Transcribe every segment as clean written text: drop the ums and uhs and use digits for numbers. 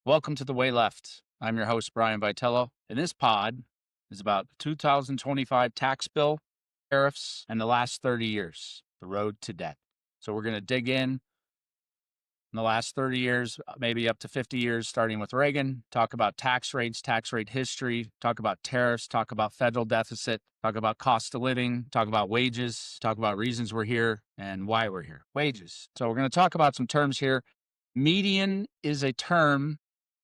Welcome to The Way Left. I'm your host, Brian Vitello, and this pod is about the 2025 tax bill, tariffs, and the last 30 years, the road to debt. So we're going to dig in the last 30 years, maybe up to 50 years, starting with Reagan, talk about tax rates, tax rate history, talk about tariffs, talk about federal deficit, talk about cost of living, talk about wages, talk about reasons we're here and why we're here. Wages. So we're going to talk about some terms here. Median is a term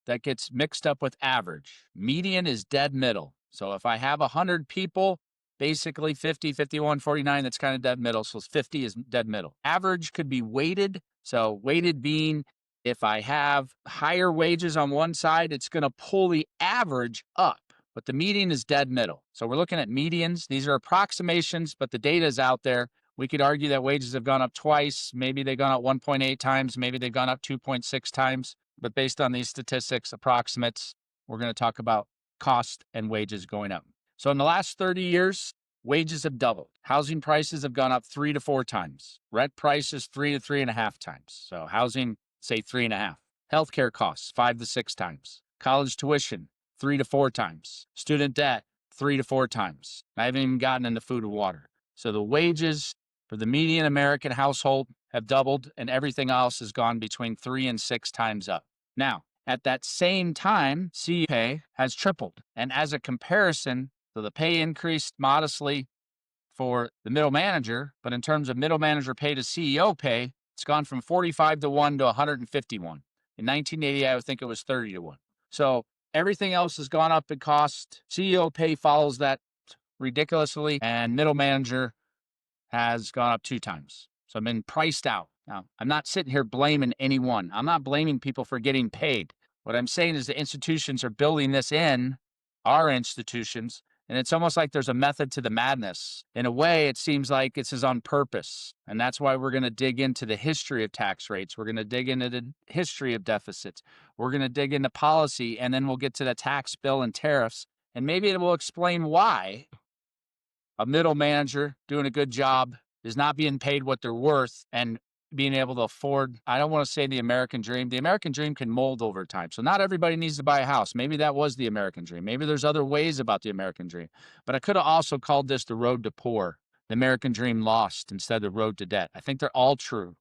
that gets mixed up with average. Median is dead middle. So if I have 100 people, basically 50, 51, 49, that's kind of dead middle. So 50 is dead middle. Average could be weighted. So weighted being if I have higher wages on one side, it's going to pull the average up. But the median is dead middle. So we're looking at medians. These are approximations, but the data is out there. We could argue that wages have gone up twice. Maybe they've gone up 1.8 times. Maybe they've gone up 2.6 times. But based on these statistics, approximates, we're going to talk about cost and wages going up. So in the last 30 years, wages have doubled. Housing prices have gone up 3 to 4 times. Rent prices 3 to 3.5 times. So housing, say 3.5. Healthcare costs 5 to 6 times. College tuition 3 to 4 times. Student debt 3 to 4 times. I haven't even gotten into food and water. So the wages for the median American household have doubled, and everything else has gone between 3 and 6 times up. Now, at that same time, CEO pay has tripled. And as a comparison, so the pay increased modestly for the middle manager, but in terms of middle manager pay to CEO pay, it's gone from 45 to 1 to 151. In 1980, I would think it was 30 to 1. So everything else has gone up in cost. CEO pay follows that ridiculously, and middle manager has gone up 2 times. So I've been priced out. Now, I'm not sitting here blaming anyone. I'm not blaming people for getting paid. What I'm saying is the institutions are building this in, our institutions, and it's almost like there's a method to the madness. In a way, it seems like this is on purpose. And that's why we're going to dig into the history of tax rates. We're going to dig into the history of deficits. We're going to dig into policy, and then we'll get to the tax bill and tariffs. And maybe it will explain why a middle manager doing a good job is not being paid what they're worth and being able to afford. I don't want to say the American dream. The American dream can mold over time. So not everybody needs to buy a house. Maybe that was the American dream. Maybe there's other ways about the American dream. But I could have also called this the road to poor, the American dream lost instead of the road to debt. I think they're all true.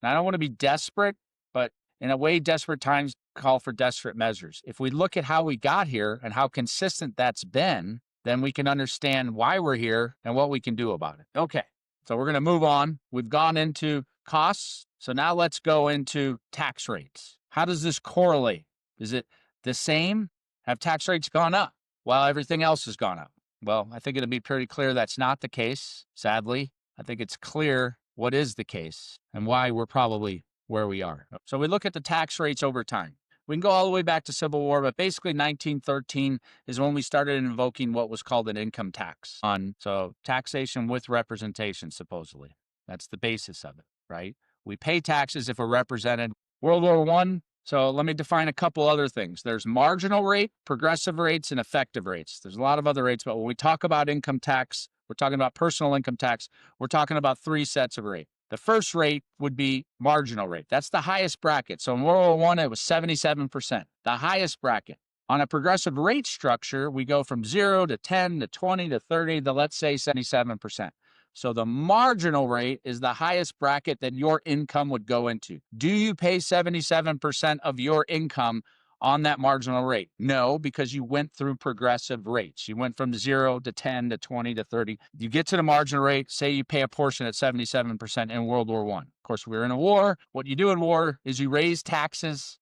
And I don't want to be desperate, but in a way, desperate times call for desperate measures. If we look at how we got here and how consistent that's been, then we can understand why we're here and what we can do about it. Okay, so we're going to move on. We've gone into costs. So now let's go into tax rates. How does this correlate? Is it the same? Have tax rates gone up while everything else has gone up? Well, I think it'll be pretty clear that's not the case, sadly. I think it's clear what is the case and why we're probably where we are. So we look at the tax rates over time. We can go all the way back to Civil War, but basically 1913 is when we started invoking what was called an income tax so taxation with representation, supposedly. That's the basis of it, right? We pay taxes if we're represented. World War I, so let me define a couple other things. There's marginal rate, progressive rates, and effective rates. There's a lot of other rates, but when we talk about income tax, we're talking about personal income tax, we're talking about 3 sets of rate. The first rate would be marginal rate. That's the highest bracket. So in World War I, it was 77%, the highest bracket. On a progressive rate structure, we go from 0 to 10 to 20 to 30 to, let's say, 77%. So the marginal rate is the highest bracket that your income would go into. Do you pay 77% of your income on that marginal rate? No, because you went through progressive rates. You went from 0 to 10 to 20 to 30. You get to the marginal rate, say you pay a portion at 77% in World War I. Of course, we were in a war. What you do in war is you raise taxes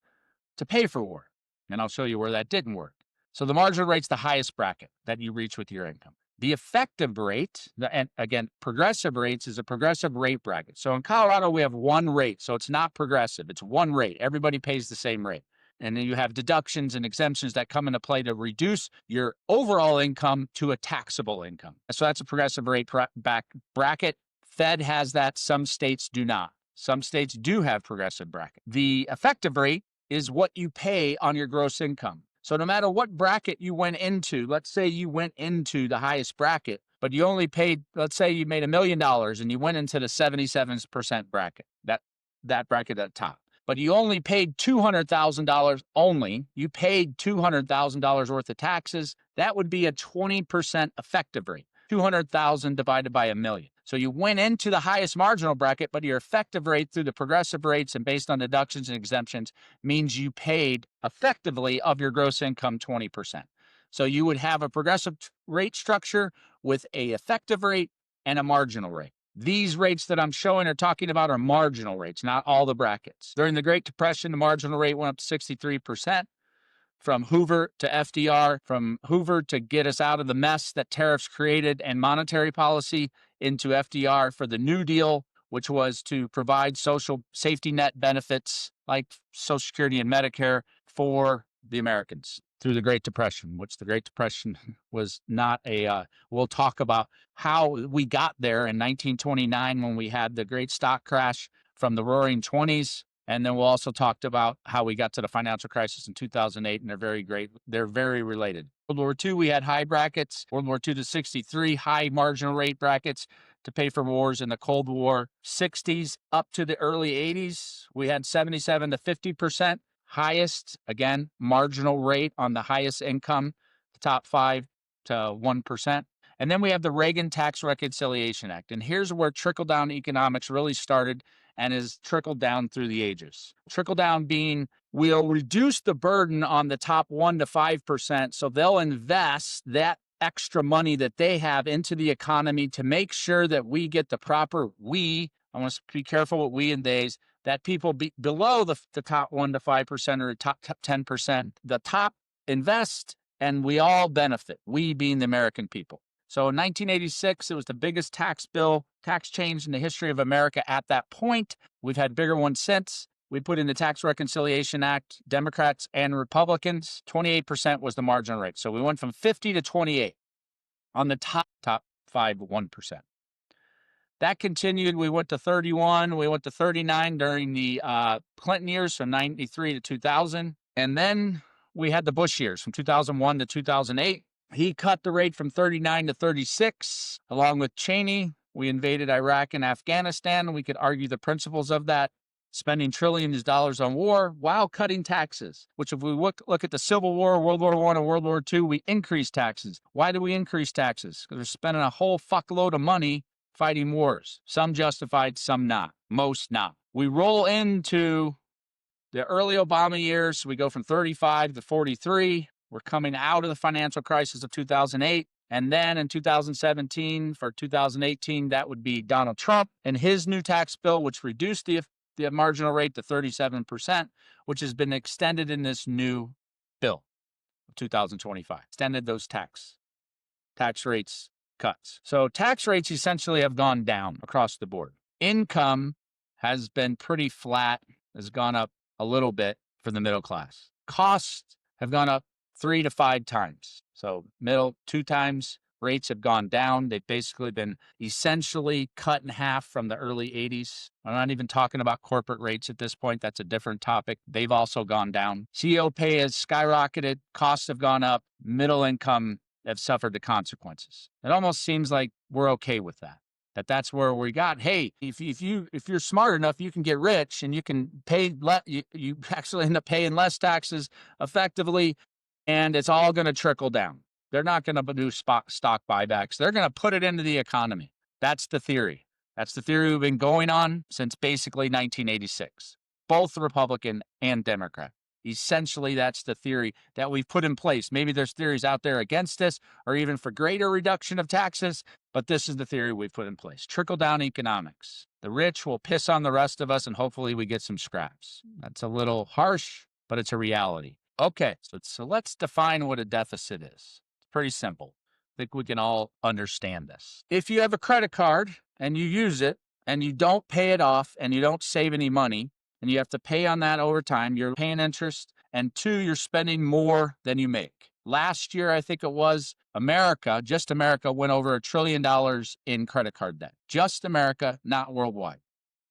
to pay for war. And I'll show you where that didn't work. So the marginal rate's the highest bracket that you reach with your income. The effective rate, and again, progressive rates is a progressive rate bracket. So in Colorado, we have one rate. So it's not progressive. It's one rate. Everybody pays the same rate. And then you have deductions and exemptions that come into play to reduce your overall income to a taxable income. So that's a progressive rate bracket. Fed has that. Some states do not. Some states do have progressive bracket. The effective rate is what you pay on your gross income. So no matter what bracket you went into, let's say you went into the highest bracket, but you only paid, let's say you made $1 million and you went into the 77% bracket, that bracket at the top. but you only paid $200,000 only. You paid $200,000 worth of taxes. That would be a 20% effective rate. 200,000 divided by a million. So you went into the highest marginal bracket, but your effective rate through the progressive rates and based on deductions and exemptions means you paid effectively of your gross income 20%. So you would have a progressive rate structure with a effective rate and a marginal rate. These rates that I'm showing or talking about are marginal rates, not all the brackets. During the Great Depression, the marginal rate went up to 63%. From Hoover to FDR, from Hoover to get us out of the mess that tariffs created and monetary policy, into FDR for the New Deal, which was to provide social safety net benefits like Social Security and Medicare for the Americans through the Great Depression, which the Great Depression was not we'll talk about how we got there in 1929 when we had the great stock crash from the roaring 20s. And then we'll also talk about how we got to the financial crisis in 2008, and they're very related. World War II, we had high brackets. World War II to 63, high marginal rate brackets to pay for wars in the Cold War. 60s up to the early 80s, we had 77 to 50%. Highest, again, marginal rate on the highest income, the top 5 to 1%. And then we have the Reagan Tax Reconciliation Act. And here's where trickle-down economics really started and is trickled down through the ages. Trickle down being we'll reduce the burden on the top 1 to 5%, so they'll invest that extra money that they have into the economy to make sure that we get the proper I want to be careful with we and theys, that people below the top 1 to 5% or the top 10%, the top invest and we all benefit, we being the American people. So in 1986, it was the biggest tax change in the history of America at that point. We've had bigger ones since. We put in the Tax Reconciliation Act, Democrats and Republicans. 28% was the marginal rate. So we went from 50 to 28 on the top 5, 1%. That continued. We went to 31. We went to 39 during the Clinton years from 93 to 2000. And then we had the Bush years from 2001 to 2008. He cut the rate from 39 to 36, along with Cheney. We invaded Iraq and Afghanistan. We could argue the principles of that, spending trillions of dollars on war while cutting taxes, which if we look at the Civil War, World War I, and World War II, we increased taxes. Why do we increase taxes? Because we're spending a whole fuckload of money fighting wars. Some justified, some not. Most not. We roll into the early Obama years. We go from 35 to 43. We're coming out of the financial crisis of 2008. And then in 2017, for 2018, that would be Donald Trump and his new tax bill, which reduced the marginal rate to 37%, which has been extended in this new bill of 2025. Extended those tax rates cuts. So tax rates essentially have gone down across the board. Income has been pretty flat, has gone up a little bit for the middle class. Costs have gone up 3 to 5 times. So middle 2 times, rates have gone down. They've basically been essentially cut in half from the early 80s. I'm not even talking about corporate rates at this point. That's a different topic. They've also gone down. CEO pay has skyrocketed. Costs have gone up. Middle income have suffered the consequences. It almost seems like we're okay with that. That's where we got, hey, if you're smart enough, you can get rich and you can pay you actually end up paying less taxes effectively, and it's all going to trickle down. They're not going to do stock buybacks. They're going to put it into the economy. That's the theory. That's the theory we've been going on since basically 1986, both Republican and Democrat. Essentially, that's the theory that we've put in place. Maybe there's theories out there against this or even for greater reduction of taxes, but this is the theory we've put in place. Trickle-down economics. The rich will piss on the rest of us, and hopefully we get some scraps. That's a little harsh, but it's a reality. Okay, so let's define what a deficit is. It's pretty simple. I think we can all understand this. If you have a credit card and you use it and you don't pay it off and you don't save any money, and you have to pay on that over time, you're paying interest, and 2, you're spending more than you make. Last year, I think it was just America went over $1 trillion in credit card debt. Just America, not worldwide.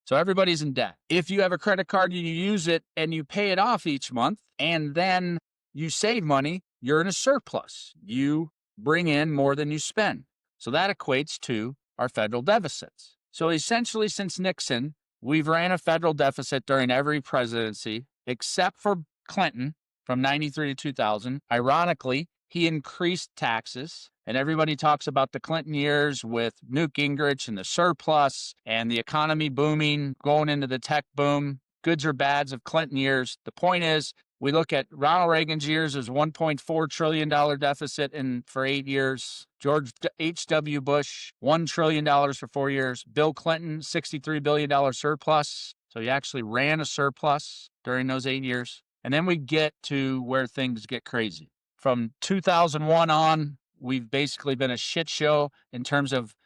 So everybody's in debt. If you have a credit card and you use it and you pay it off each month and then you save money, you're in a surplus. You bring in more than you spend. So that equates to our federal deficits. So essentially, since Nixon, We've ran a federal deficit during every presidency except for Clinton from 93 to 2000. Ironically, he increased taxes, and everybody talks about the Clinton years with Newt Gingrich and the surplus and the economy booming, going into the tech boom. Goods or bads of Clinton years. The point is, we look at Ronald Reagan's years as $1.4 trillion deficit for 8 years. George H.W. Bush, $1 trillion for 4 years. Bill Clinton, $63 billion surplus. So he actually ran a surplus during those 8 years. And then we get to where things get crazy. From 2001 on, we've basically been a shit show in terms of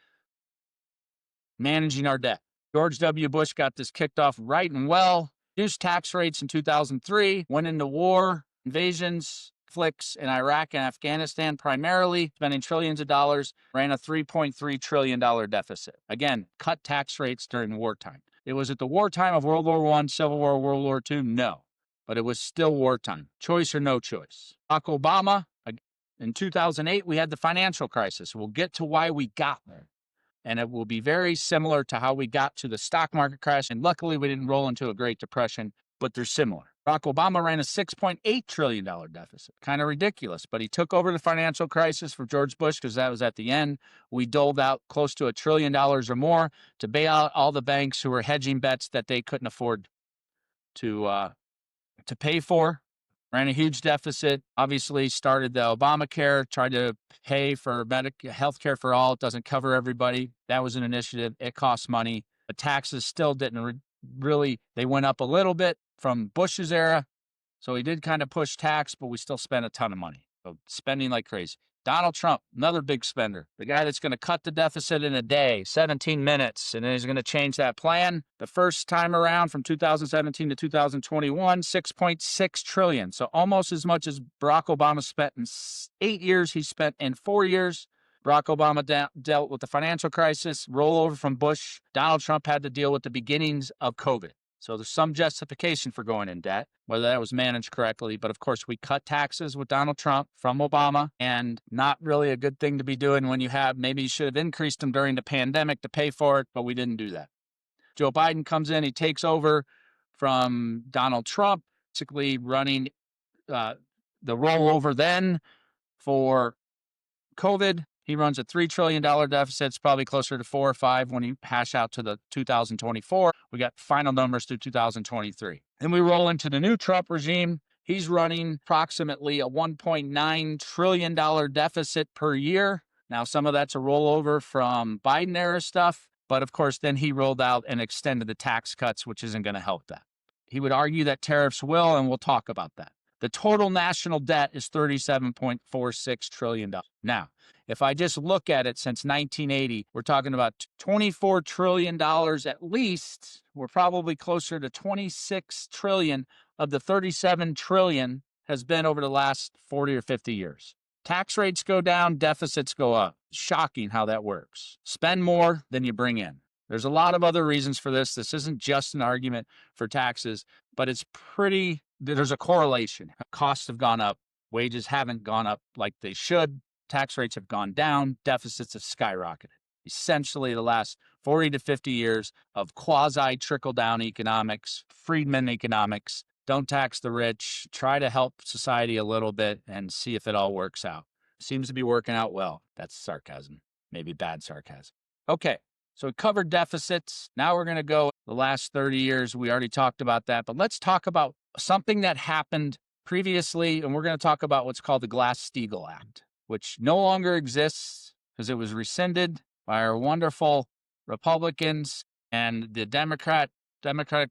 managing our debt. George W. Bush got this kicked off right and well, reduced tax rates in 2003, went into war, invasions, conflicts in Iraq and Afghanistan primarily, spending trillions of dollars, ran a $3.3 trillion deficit. Again, cut tax rates during wartime. It was at the wartime of World War I, Civil War, World War II? No, but it was still wartime. Choice or no choice. Barack Obama, in 2008, we had the financial crisis. We'll get to why we got there. And it will be very similar to how we got to the stock market crash. And luckily, we didn't roll into a Great Depression, but they're similar. Barack Obama ran a $6.8 trillion deficit. Kind of ridiculous, but he took over the financial crisis for George Bush because that was at the end. We doled out close to $1 trillion or more to bail out all the banks who were hedging bets that they couldn't afford to pay for. Ran a huge deficit, obviously started the Obamacare, tried to pay for health care for all. It doesn't cover everybody. That was an initiative. It costs money. The taxes still didn't really, they went up a little bit from Bush's era. So he did kind of push tax, but we still spent a ton of money. So spending like crazy. Donald Trump, another big spender, the guy that's going to cut the deficit in a day, 17 minutes, and then he's going to change that plan. The first time around from 2017 to 2021, $6.6 trillion. So almost as much as Barack Obama spent in 8 years, he spent in 4 years. Barack Obama dealt with the financial crisis, rollover from Bush. Donald Trump had to deal with the beginnings of COVID. So there's some justification for going in debt, whether that was managed correctly. But of course, we cut taxes with Donald Trump from Obama, and not really a good thing to be doing when maybe you should have increased them during the pandemic to pay for it, but we didn't do that. Joe Biden comes in, he takes over from Donald Trump, basically running the rollover then for COVID. He runs a $3 trillion deficit. It's probably closer to 4 or 5 when you hash out to the 2024. We got final numbers through 2023. Then we roll into the new Trump regime. He's running approximately a $1.9 trillion deficit per year. Now, some of that's a rollover from Biden era stuff, but of course, then he rolled out and extended the tax cuts, which isn't going to help that. He would argue that tariffs will, and we'll talk about that. The total national debt is $37.46 trillion. Now, if I just look at it since 1980, we're talking about $24 trillion at least. We're probably closer to $26 trillion of the $37 trillion has been over the last 40 or 50 years. Tax rates go down, deficits go up. Shocking how that works. Spend more than you bring in. There's a lot of other reasons for this. This isn't just an argument for taxes, but there's a correlation. Costs have gone up. Wages haven't gone up like they should. Tax rates have gone down. Deficits have skyrocketed. Essentially, the last 40 to 50 years of quasi-trickle-down economics, Friedman economics. Don't tax the rich. Try to help society a little bit and see if it all works out. Seems to be working out well. That's sarcasm. Maybe bad sarcasm. Okay. So we covered deficits. Now we're going to go the last 30 years. We already talked about that, but let's talk about something that happened previously, and we're going to talk about what's called the Glass-Steagall Act, which no longer exists because it was rescinded by our wonderful Republicans and the Democratic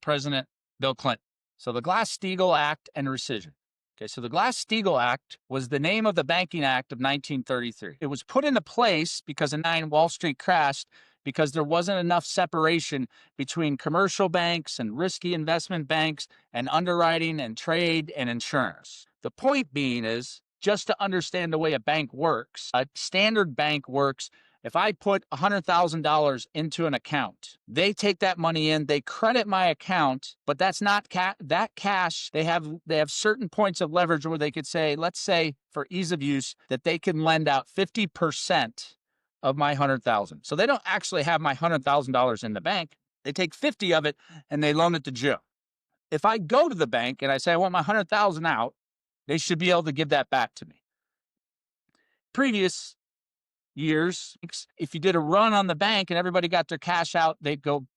President, Bill Clinton. So the Glass-Steagall Act and rescission. Okay, so the Glass-Steagall Act was the name of the Banking Act of 1933. It was put into place because in 9 Wall Street crashed because there wasn't enough separation between commercial banks and risky investment banks and underwriting and trade and insurance. The point being is just to understand the way a bank works. A standard bank works. If I put $100,000 into an account, they take that money in, they credit my account, but that's not that cash. They have certain points of leverage where they could say, let's say for ease of use, that they can lend out 50% of my $100,000. So they don't actually have my $100,000 in the bank. They take 50 of it and they loan it to Joe. If I go to the bank and I say I want my 100,000 out, they should be able to give that back to me. Previous years, if you did a run on the bank and everybody got their cash out, they go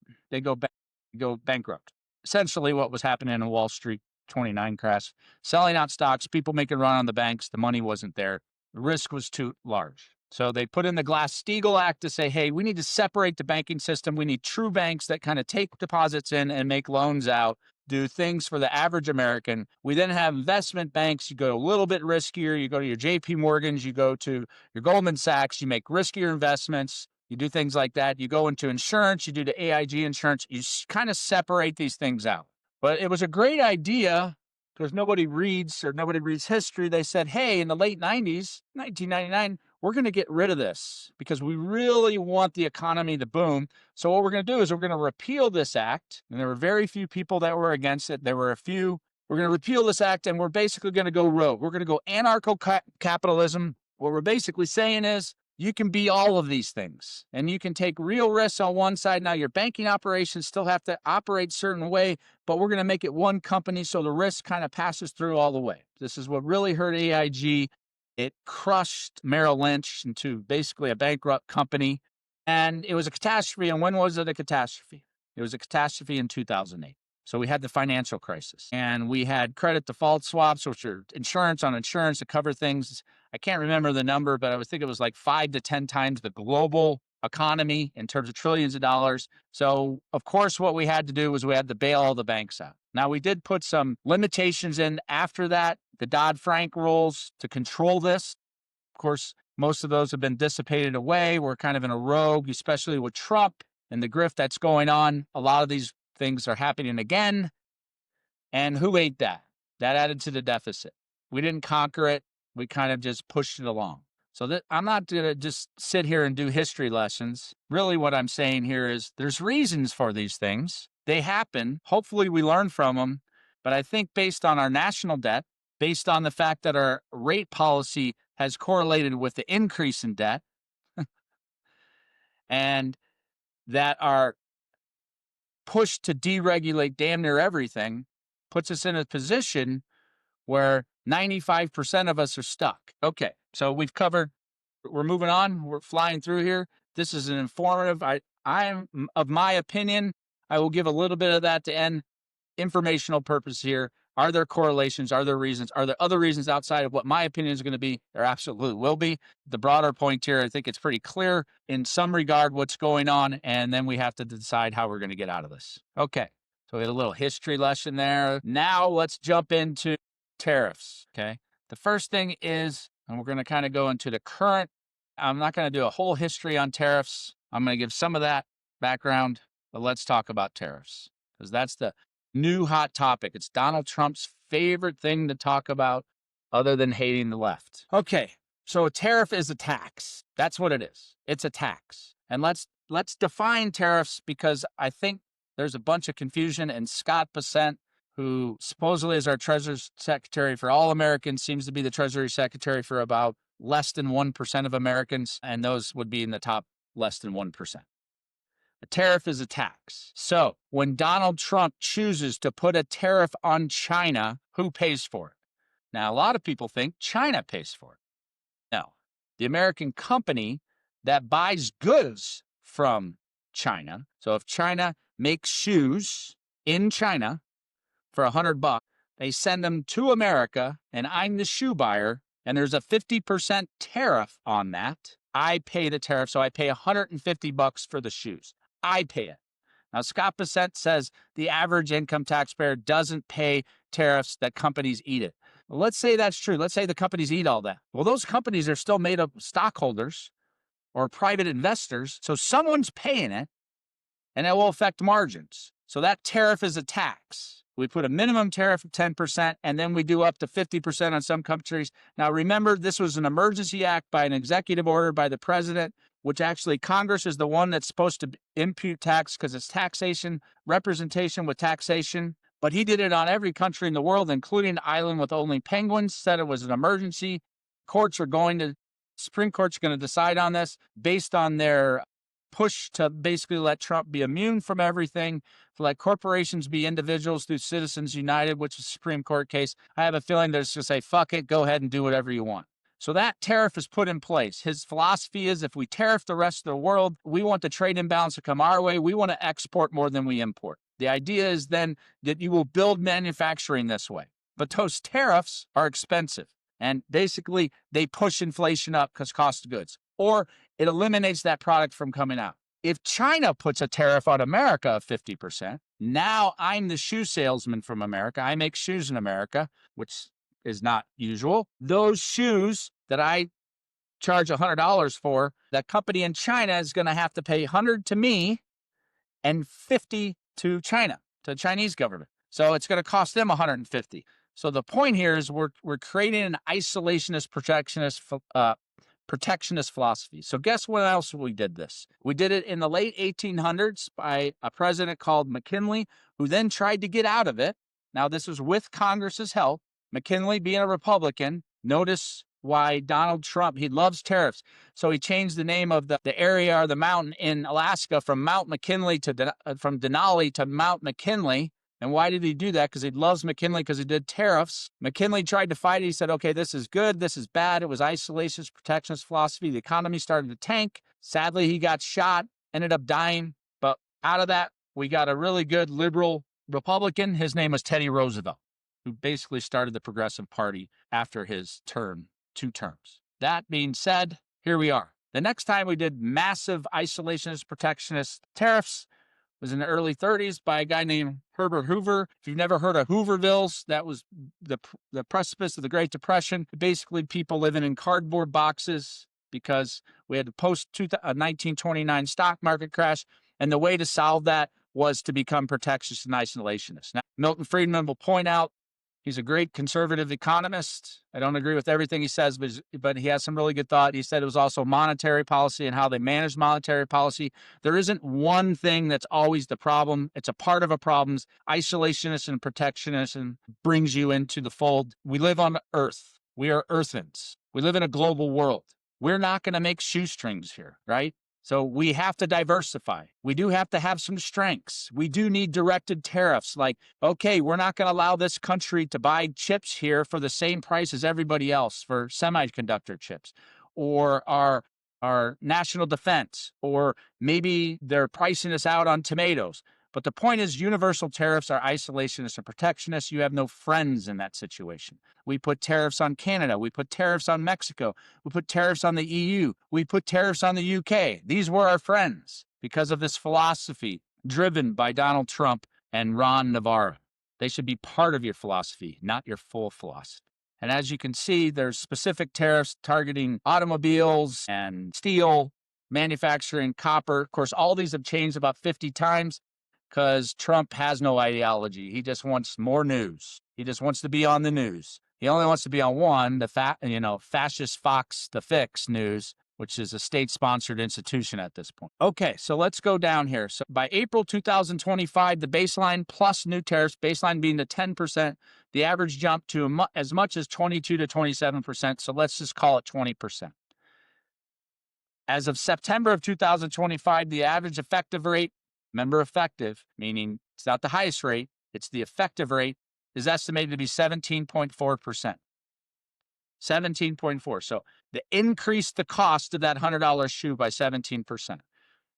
bankrupt. Essentially what was happening in Wall Street 29 crash, selling out stocks, people making a run on the banks, the money wasn't there. The risk was too large. So they put in the Glass-Steagall Act to say, hey, we need to separate the banking system. We need true banks that kind of take deposits in and make loans out, do things for the average American. We then have investment banks. You go a little bit riskier. You go to your JP Morgans, you go to your Goldman Sachs, you make riskier investments. You do things like that. You go into insurance, you do the AIG insurance. You kind of separate these things out. But it was a great idea because nobody reads history. They said, hey, in the late 90s, 1999, we're going to get rid of this because we really want the economy to boom. So what we're going to do is we're going to repeal this act. And there were very few people that were against it. There were a few. We're going to repeal this act and we're basically going to go rogue. We're going to go anarcho-capitalism. What we're basically saying is you can be all of these things and you can take real risks on one side. Now your banking operations still have to operate a certain way, but we're going to make it one company so the risk kind of passes through all the way. This is what really hurt AIG. It crushed Merrill Lynch into basically a bankrupt company. And it was a catastrophe. And when was it a catastrophe? It was a catastrophe in 2008. So we had the financial crisis and we had credit default swaps, which are insurance on insurance to cover things. I can't remember the number, but I think it was like 5 to 10 times the global economy in terms of trillions of dollars. So of course, what we had to do was we had to bail all the banks out. Now we did put some limitations in after that, the Dodd-Frank rules to control this. Of course, most of those have been dissipated away. We're kind of in a rogue, especially with Trump and the grift that's going on. A lot of these things are happening again. And who ate that? That added to the deficit. We didn't conquer it. We kind of just pushed it along. So I'm not going to just sit here and do history lessons. Really what I'm saying here is there's reasons for these things. They happen. Hopefully we learn from them. But I think based on our national debt, based on the fact that our rate policy has correlated with the increase in debt, and that our push to deregulate damn near everything puts us in a position where 95% of us are stuck. Okay, so we're moving on. We're flying through here. This is an informative. I'm of my opinion. I will give a little bit of that to end. Informational purpose here. Are there correlations? Are there reasons? Are there other reasons outside of what my opinion is going to be? There absolutely will be. The broader point here, I think it's pretty clear in some regard what's going on, and then we have to decide how we're going to get out of this. Okay, so we had a little history lesson there. Now let's jump into tariffs, okay? The first thing is, and we're going to kind of go into the current, I'm not going to do a whole history on tariffs. I'm going to give some of that background, but let's talk about tariffs because that's the new hot topic. It's Donald Trump's favorite thing to talk about other than hating the left. Okay, so a tariff is a tax. That's what it is. It's a tax. And let's define tariffs because I think there's a bunch of confusion, and Scott Bessent, who supposedly is our Treasury Secretary for all Americans, seems to be the Treasury Secretary for about less than 1% of Americans, and those would be in the top less than 1%. A tariff is a tax. So when Donald Trump chooses to put a tariff on China, who pays for it? Now, a lot of people think China pays for it. No, the American company that buys goods from China. So if China makes shoes in China for $100, they send them to America, and I'm the shoe buyer, and there's a 50% tariff on that. I pay the tariff, so I pay $150 for the shoes. I pay it. Now, Scott Bessent says the average income taxpayer doesn't pay tariffs, that companies eat it. Well, let's say that's true. Let's say the companies eat all that. Well, those companies are still made of stockholders or private investors, so someone's paying it, and it will affect margins. So that tariff is a tax. We put a minimum tariff of 10%, and then we do up to 50% on some countries. Now, remember, this was an emergency act by an executive order by the president, which actually Congress is the one that's supposed to impute tax because it's taxation, representation with taxation. But he did it on every country in the world, including the island with only penguins, said it was an emergency. Supreme Court's going to decide on this based on their push to basically let Trump be immune from everything, to let corporations be individuals through Citizens United, which is a Supreme Court case. I have a feeling they're just going to say, fuck it, go ahead and do whatever you want. So that tariff is put in place. His philosophy is if we tariff the rest of the world, we want the trade imbalance to come our way. We want to export more than we import. The idea is then that you will build manufacturing this way. But those tariffs are expensive. And basically, they push inflation up because cost of goods. Or it eliminates that product from coming out. If China puts a tariff on America of 50%, now I'm the shoe salesman from America. I make shoes in America, which is not usual. Those shoes that I charge $100 for, that company in China is going to have to pay $100 to me and $50 to China, to the Chinese government. So it's going to cost them $150. So the point here is we're creating an isolationist, protectionist philosophy. So guess what else we did this? We did it in the late 1800s by a president called McKinley, who then tried to get out of it. Now, this was with Congress's help. McKinley, being a Republican, notice why Donald Trump, he loves tariffs. So he changed the name of the area or the mountain in Alaska from Mount McKinley from Denali to Mount McKinley. And why did he do that? Because he loves McKinley because he did tariffs. McKinley tried to fight it. He said, okay, this is good. This is bad. It was isolationist, protectionist philosophy. The economy started to tank. Sadly, he got shot, ended up dying. But out of that, we got a really good liberal Republican. His name was Teddy Roosevelt, who basically started the Progressive Party after his term, 2 terms. That being said, here we are. The next time we did massive isolationist, protectionist tariffs was in the early 30s by a guy named Herbert Hoover. If you've never heard of Hoovervilles, that was the precipice of the Great Depression. Basically, people living in cardboard boxes because we had the post-1929 stock market crash, and the way to solve that was to become protectionist and isolationist. Now, Milton Friedman will point out he's a great conservative economist. I don't agree with everything he says, but he has some really good thought. He said it was also monetary policy and how they manage monetary policy. There isn't one thing that's always the problem. It's a part of a problem. Isolationist and protectionism brings you into the fold. We live on Earth. We are earthens. We live in a global world. We're not going to make shoestrings here, right? So we have to diversify. We do have to have some strengths. We do need directed tariffs like, okay, we're not going to allow this country to buy chips here for the same price as everybody else for semiconductor chips or our national defense, or maybe they're pricing us out on tomatoes. But the point is universal tariffs are isolationist and protectionist. You have no friends in that situation. We put tariffs on Canada. We put tariffs on Mexico. We put tariffs on the EU. We put tariffs on the UK. These were our friends because of this philosophy driven by Donald Trump and Ron Navarro. They should be part of your philosophy, not your full philosophy. And as you can see, there's specific tariffs targeting automobiles and steel, manufacturing, copper. Of course, all these have changed about 50 times. Because Trump has no ideology. He just wants more news. He just wants to be on the news. He only wants to be on one, fascist Fox, the Fix News, which is a state-sponsored institution at this point. Okay, so let's go down here. So by April 2025, the baseline plus new tariffs, baseline being the 10%, the average jumped to as much as 22 to 27%. So let's just call it 20%. As of September of 2025, the average effective rate, remember effective, meaning it's not the highest rate, it's the effective rate, is estimated to be 17.4%. 17.4. So they increased the cost of that $100 shoe by 17%.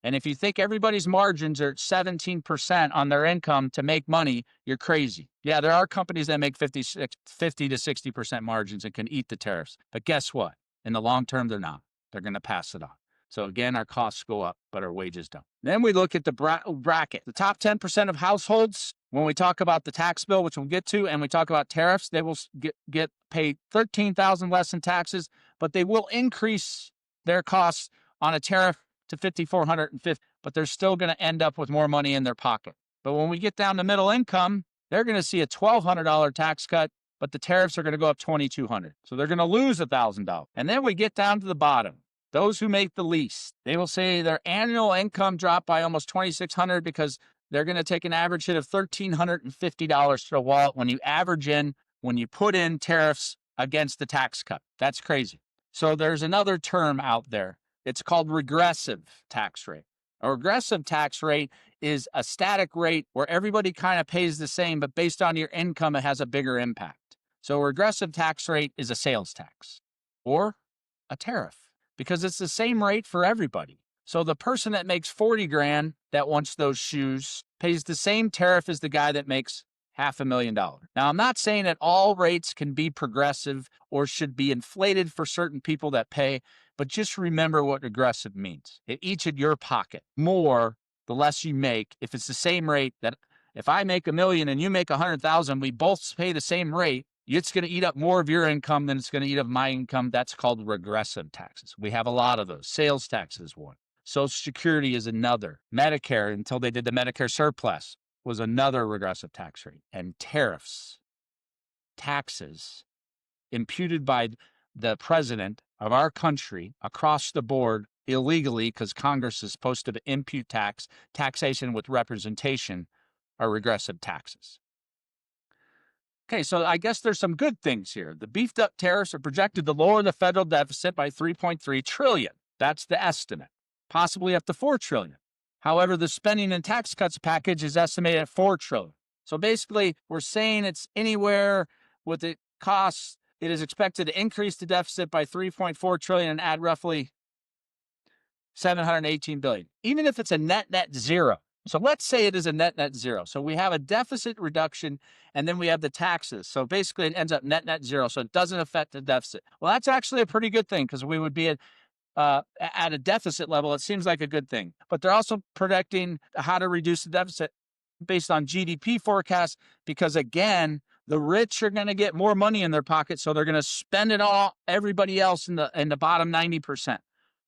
And if you think everybody's margins are 17% on their income to make money, you're crazy. Yeah, there are companies that make 50 to 60% margins and can eat the tariffs. But guess what? In the long term, they're not. They're going to pass it on. So again, our costs go up, but our wages don't. Then we look at the bracket. The top 10% of households, when we talk about the tax bill, which we'll get to, and we talk about tariffs, they will get paid $13,000 less in taxes, but they will increase their costs on a tariff to $5,450, but they're still going to end up with more money in their pocket. But when we get down to middle income, they're going to see a $1,200 tax cut, but the tariffs are going to go up $2,200. So they're going to lose $1,000. And then we get down to the bottom. Those who make the least, they will say their annual income dropped by almost $2,600 because they're going to take an average hit of $1,350 to the wallet when you put in tariffs against the tax cut. That's crazy. So there's another term out there. It's called regressive tax rate. A regressive tax rate is a static rate where everybody kind of pays the same, but based on your income, it has a bigger impact. So a regressive tax rate is a sales tax or a tariff because it's the same rate for everybody. So the person that makes 40 grand that wants those shoes pays the same tariff as the guy that makes $500,000. Now, I'm not saying that all rates can be progressive or should be inflated for certain people that pay, but just remember what regressive means. It eats in your pocket more the less you make. If it's the same rate, that if I make $1 million and you make 100,000, we both pay the same rate. It's going to eat up more of your income than it's going to eat up my income. That's called regressive taxes. We have a lot of those. Sales tax is one. Social Security is another. Medicare, until they did the Medicare surplus, was another regressive tax rate. And tariffs, taxes imputed by the president of our country across the board illegally, because Congress is supposed to impute taxation with representation, are regressive taxes. Okay, so I guess there's some good things here. The beefed up tariffs are projected to lower the federal deficit by $3.3 trillion. That's the estimate, possibly up to $4 trillion. However, the spending and tax cuts package is estimated at $4 trillion. So basically, we're saying it's anywhere with it costs. It is expected to increase the deficit by $3.4 trillion and add roughly $718 billion, even if it's a net zero. So let's say it is a net zero. So we have a deficit reduction, and then we have the taxes. So basically, it ends up net zero. So it doesn't affect the deficit. Well, that's actually a pretty good thing because we would be at a deficit level. It seems like a good thing. But they're also predicting how to reduce the deficit based on GDP forecasts because, again, the rich are going to get more money in their pocket, so they're going to spend it all, everybody else in the bottom 90%.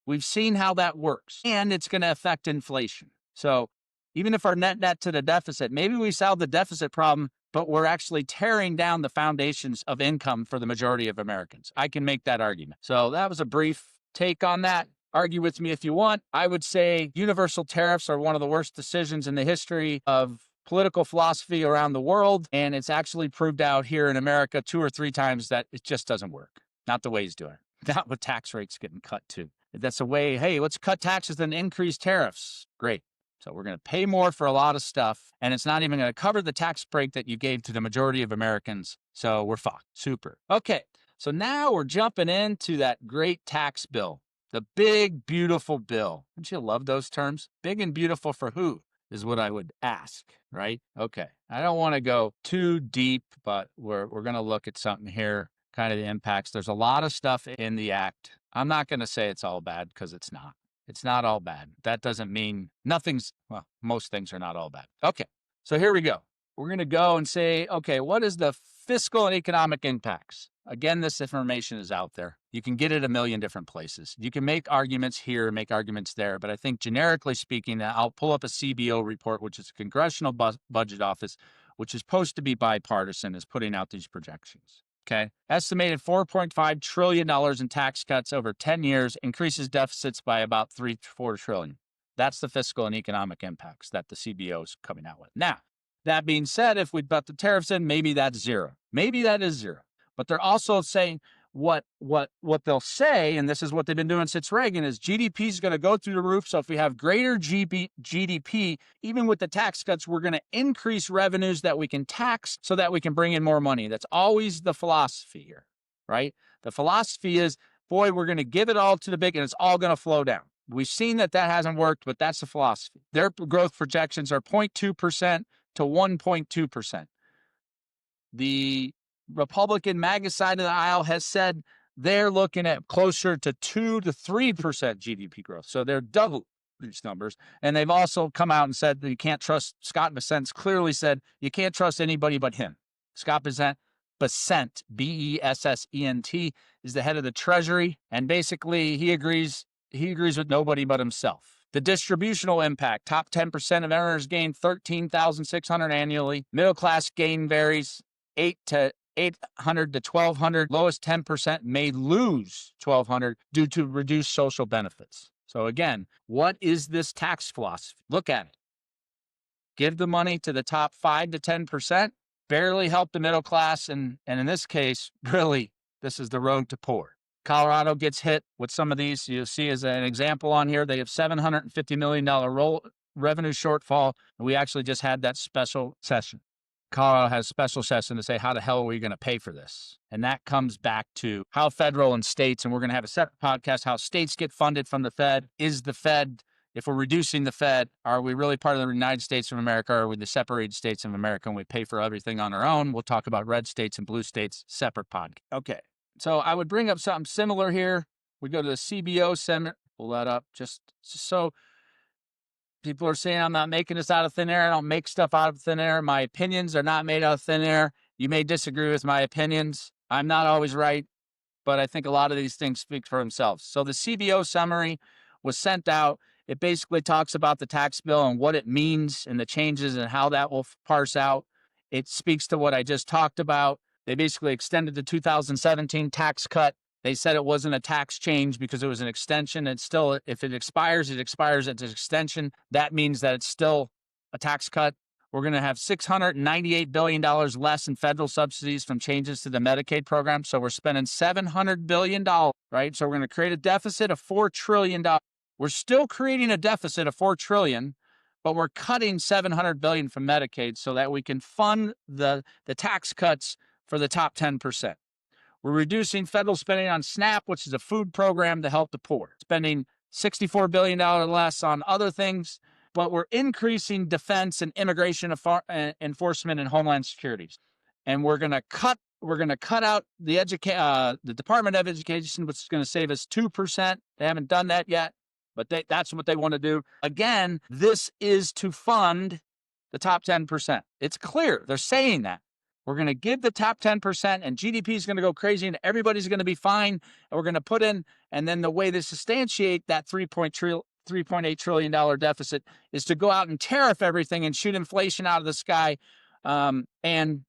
We've seen how that works, and it's going to affect inflation. So even if our net to the deficit, maybe we solve the deficit problem, but we're actually tearing down the foundations of income for the majority of Americans. I can make that argument. So that was a brief take on that. Argue with me if you want. I would say universal tariffs are one of the worst decisions in the history of political philosophy around the world, and it's actually proved out here in America 2 or 3 times that it just doesn't work. Not the way he's doing it. Not with tax rates getting cut too. That's a way, hey, let's cut taxes and increase tariffs. Great. So we're going to pay more for a lot of stuff, and it's not even going to cover the tax break that you gave to the majority of Americans. So we're fucked. Super. Okay. So now we're jumping into that great tax bill, the big, beautiful bill. Don't you love those terms? Big and beautiful for who is what I would ask, right? Okay. I don't want to go too deep, but we're going to look at something here, kind of the impacts. There's a lot of stuff in the act. I'm not going to say it's all bad because it's not. It's not all bad. That doesn't mean most things are not all bad. Okay, so here we go. We're going to go and say, okay, what is the fiscal and economic impacts? Again, this information is out there. You can get it a million different places. You can make arguments here, make arguments there, but I think generically speaking, I'll pull up a CBO report, which is a Congressional Budget Office, which is supposed to be bipartisan, is putting out these projections. Okay. Estimated $4.5 trillion in tax cuts over 10 years increases deficits by about $3-4 trillion. That's the fiscal and economic impacts that the CBO is coming out with. Now, that being said, if we put the tariffs in, maybe that's zero. Maybe that is zero. But they're also saying what they'll say, and this is what they've been doing since Reagan, is GDP is going to go through the roof. So if we have greater GDP, even with the tax cuts, we're going to increase revenues that we can tax so that we can bring in more money. That's always the philosophy here, right? The philosophy is, boy, we're going to give it all to the big and it's all going to flow down. We've seen that hasn't worked, but that's the philosophy. Their growth projections are 0.2% to 1.2%. The Republican MAGA side of the aisle has said they're looking at closer to 2 to 3% GDP growth. So they're double these numbers. And they've also come out and said that you can't trust, Scott Bessent clearly said you can't trust anybody but him. Scott Bessent, B-E-S-S-E-N-T, is the head of the Treasury. And basically he agrees with nobody but himself. The distributional impact, top 10% of earners gain $13,600 annually. Middle class gain varies $800 to $1,200. Lowest 10% may lose $1,200 due to reduced social benefits. So again, what is this tax philosophy? Look at it. Give the money to the top 5 to 10%, barely help the middle class, and in this case, really, this is the road to poor. Colorado gets hit with some of these. You'll see as an example on here, they have $750 million revenue shortfall. We actually just had that special session. Colorado has a special session to say, how the hell are we going to pay for this? And that comes back to how federal and states, and we're going to have a separate podcast, how states get funded from the Fed. Is the Fed, if we're reducing the Fed, are we really part of the United States of America, or are we the separated states of America and we pay for everything on our own? We'll talk about red states and blue states, separate podcast. Okay. So I would bring up something similar here. We go to the CBO seminar, pull that up just so people are saying I'm not making this out of thin air. I don't make stuff out of thin air. My opinions are not made out of thin air. You may disagree with my opinions. I'm not always right, but I think a lot of these things speak for themselves. So the CBO summary was sent out. It basically talks about the tax bill and what it means and the changes and how that will parse out. It speaks to what I just talked about. They basically extended the 2017 tax cut. They said it wasn't a tax change because it was an extension. It's still, if it expires, it expires. It's an extension. That means that it's still a tax cut. We're going to have $698 billion less in federal subsidies from changes to the Medicaid program. So we're spending $700 billion, right? So we're going to create a deficit of $4 trillion. We're still creating a deficit of $4 trillion, but we're cutting $700 billion from Medicaid so that we can fund the tax cuts for the top 10%. We're reducing federal spending on SNAP, which is a food program to help the poor, spending $64 billion less on other things, but we're increasing defense and immigration enforcement and homeland security. And we're going to cut out the Department of Education, which is going to save us 2%. They haven't done that yet, but that's what they want to do. Again, this is to fund the top 10%. It's clear. They're saying that. We're going to give the top 10%, and GDP is going to go crazy, and everybody's going to be fine. And we're going to put in, and then the way to substantiate that $3.8 trillion deficit is to go out and tariff everything and shoot inflation out of the sky, and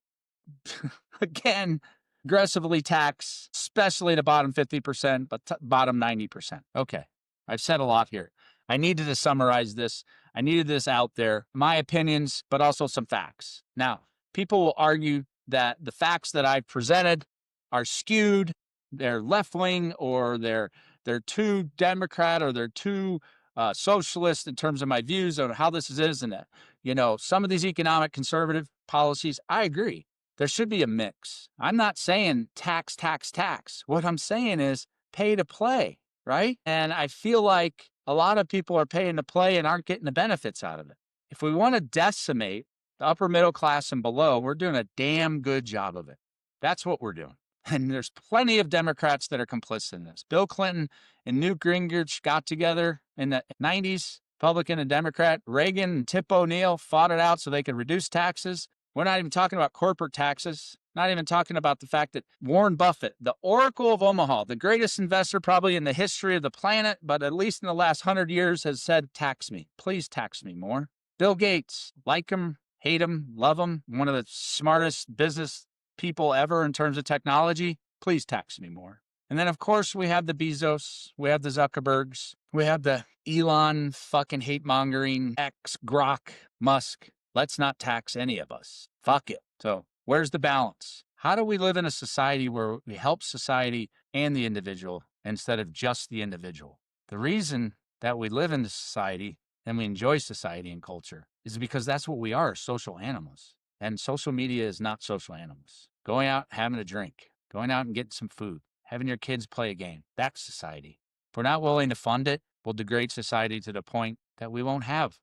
again, aggressively tax, especially the bottom 50%, but bottom 90%. Okay, I've said a lot here. I needed to summarize this. I needed this out there, my opinions, but also some facts. Now, people will argue that the facts that I've presented are skewed, they're left-wing, or they're too Democrat, or they're too socialist in terms of my views on how this is, and that, some of these economic conservative policies, I agree. There should be a mix. I'm not saying tax. What I'm saying is pay to play, right? And I feel like a lot of people are paying to play and aren't getting the benefits out of it. If we want to decimate the upper middle class and below, we're doing a damn good job of it. That's what we're doing. And there's plenty of Democrats that are complicit in this. Bill Clinton and Newt Gingrich got together in the 90s, Republican and Democrat. Reagan and Tip O'Neill fought it out so they could reduce taxes. We're not even talking about corporate taxes, not even talking about the fact that Warren Buffett, the Oracle of Omaha, the greatest investor probably in the history of the planet, but at least in the last 100 years, has said, tax me. Please tax me more. Bill Gates, like him, hate him, love him, one of the smartest business people ever in terms of technology. Please tax me more. And then, of course, we have the Bezos, we have the Zuckerbergs, we have the Elon fucking hate-mongering ex-Grok Musk. Let's not tax any of us. Fuck it. So where's the balance? How do we live in a society where we help society and the individual instead of just the individual? The reason that we live in this society and we enjoy society and culture is because that's what we are, social animals. And social media is not social animals. Going out, having a drink, going out and getting some food, having your kids play a game, that's society. If we're not willing to fund it, we'll degrade society to the point that we won't have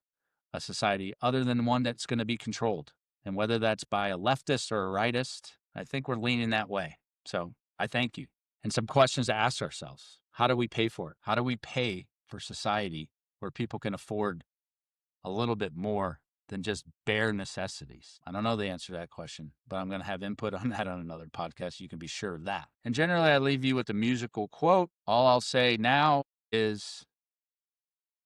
a society other than one that's going to be controlled. And whether that's by a leftist or a rightist, I think we're leaning that way. So I thank you. And some questions to ask ourselves. How do we pay for it? How do we pay for society where people can afford a little bit more than just bare necessities? I don't know the answer to that question, but I'm going to have input on that on another podcast. You can be sure of that. And generally, I leave you with a musical quote. All I'll say now is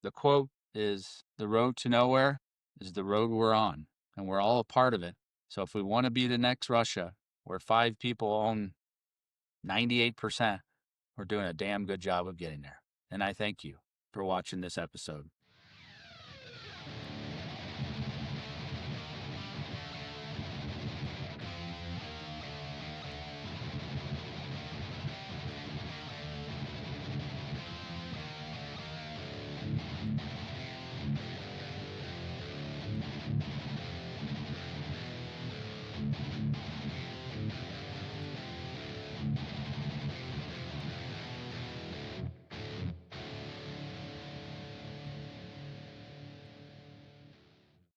the quote is, the road to nowhere is the road we're on, and we're all a part of it. So if we want to be the next Russia, where 5 people own 98%, we're doing a damn good job of getting there. And I thank you for watching this episode.